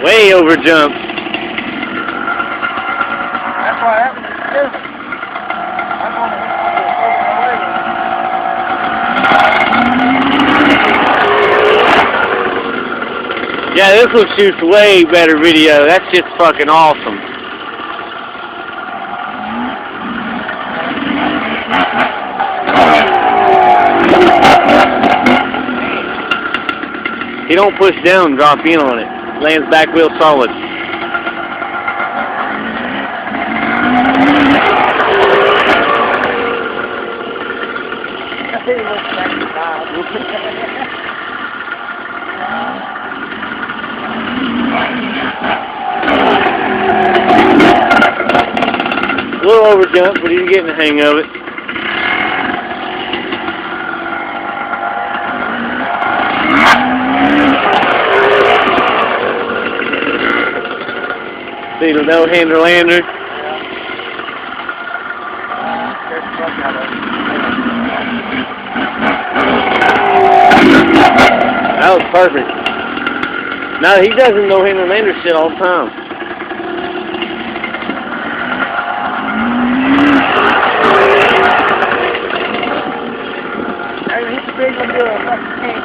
Way over jump. That's why that was different. I'm going to Yeah, this one shoots way better video. That's just fucking awesome. He don't push down, drop in on it. Lands back wheel solid. A little over jump, but he's getting the hang of it. See the no-hander lander? That was perfect. No, he doesn't no-hander lander shit all the time. He's a big one to do a fucking tank.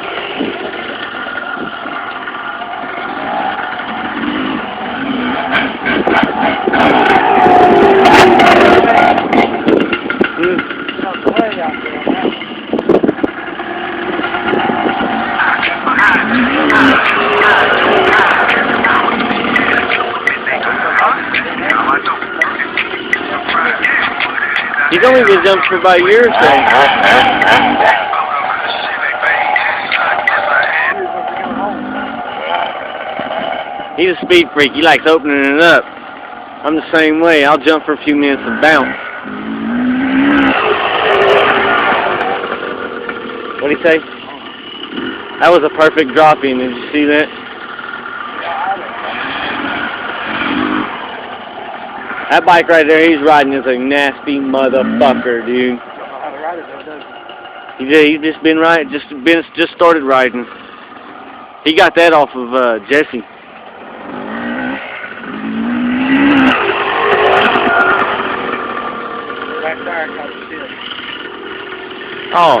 He's only been jumping for about a year or so. He's a speed freak. He likes opening it up. I'm the same way. I'll jump for a few minutes and bounce. What'd he say? That was a perfect drop-in. Did you see that? That bike right there he's riding is a nasty motherfucker, dude. He's just been riding, just started riding. He got that off of Jesse. Oh.